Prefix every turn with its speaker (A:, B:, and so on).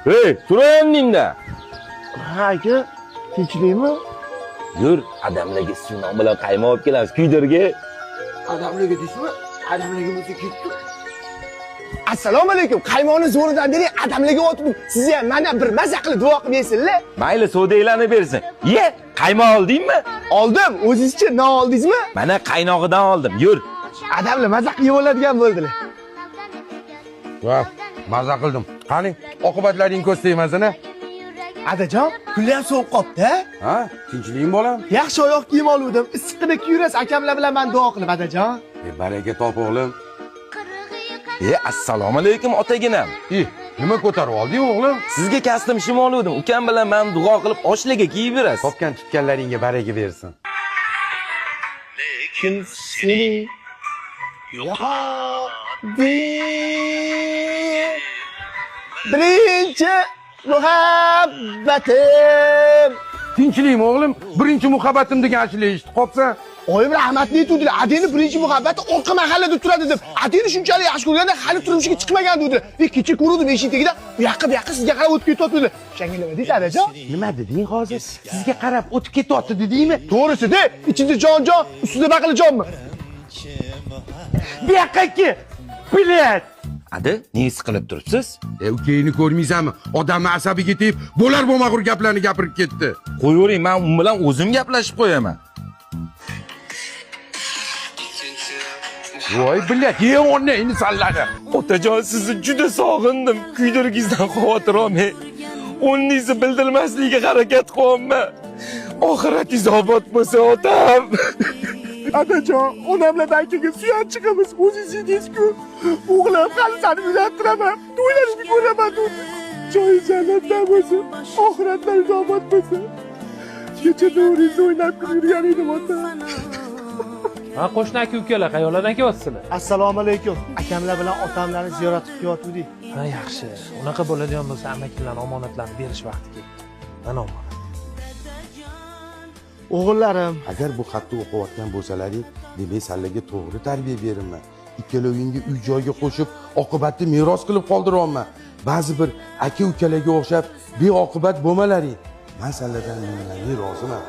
A: Hey, turayandingda.
B: Ha aka, tinchlikmi?
A: Yur, adamlarga suv bilan qaymoq olib kelamiz kuydirga.
B: Adamlarga deysizmi? Adamlarga bo'lsa ketdi. Assalomu alaykum. Qaymoqni zo'ridan bering, adamlarga o'tib, siz ham mana bir maza qilib duo qilib yeysizlar.
A: Mayli, sodaylarni bersin. Ye, qaymoq oldingmi?
B: Oldim. O'zingizcha non oldingizmi?
A: Mana qaynog'idan oldim. Yur.
B: Adamlar maza qilib oladigan bo'ldilar.
C: Va, maza qildim. Qani, oqibatlaring ko'z tegmasini?
B: Adajon, kunlar ham sovib qopti-a?
C: Ha? Tinchliging bolam?
B: Yaxshi oyoq kiyim oluvdim. Issiqda kiyurasiz akamlar bilan men duo qilib, adajon.
C: Baraka top o'g'lim.
A: Assalomu alaykum otaginam.
C: Nima ko'tarib olding o'g'lim?
A: Sizga kastim shim oluvdim. Ukam bilan men duo qilib oshlarga kiyib berasiz.
C: Topgan tutganlaringga baraka bersin.
B: Lekin seni birinchi muhabbatim.
C: Tinchlikmi o'g'lim? Birinchi muhabbatim degan ashula eshitib qopsan.
B: Oyim rahmatli aytuvdilar. Adini birinchi muhabbati orqa mahallada turadi deb. Adini shunchalik yaxshi ko'rganda hali turmushiga chiqmagan dedilar. Kecha ko'rdim eshik tagida, bu yoqqa sizga qarab o'tib ketyapti. Shanga nima deysiz adajon?
C: Nima deding hozir? Sizga qarab o'tib ketyapti dedingmi?
B: To'g'risi-da, ichida jon, ustida baqlajonmi?
C: Bu yoqqa bilet.
A: Adi, nesi qilib turibsiz?
C: Ukangni ko'rmaysanmi? Odamni asabiga tegib, bo'lar bo'lmag'ur gaplarni gapirib ketdi.
A: Qo'yavering, men u bilan o'zim gaplashib qo'yaman.
C: Voy bilet, o'rningni salladi.
A: Otajon, sizni juda sog'indim. Kuydirgizdan xavotir olmang. O'rningizni bildirmaslikka harakat qilyapman. Oxiratingiz obod bo'lsin, otam.
B: Adajon, onamlardan keyin suyanchig'imiz o'zingiz edingiz-ku. O'g'lim hali seni uylantiraman. To'ylaringni ko'raman. Joyi jannatda bo'lsin. Oxiratlaringiz obod bo'lsin. Kecha to'g'ringizni o'ynab yurgan edim, ota.
D: Ha, qo'shni aka-ukalar qayerlardan kelyapsizlar?
B: Assalomu alaykum. Akamlar bilan otamlarni ziyorat qilib kelyaptik.
D: Ha, yaxshi. Unaqa bo'ladigan bo'lsa, amakilarning omonatlarini berish vaqti keldi. Mana omonat.
B: O'g'illarim,
C: Agar bu xatni o'qiyotgan bo'lsalaring, demak sizlarga to'g'ri tarbiya beraman. Ikkalovingni uy-joyga qo'shib, oqibatni meros qilib qoldiryapman. Ba'zi bir aka-ukalarga o'xshab beoqibat bo'lmalaring. Men sizlardan roziman.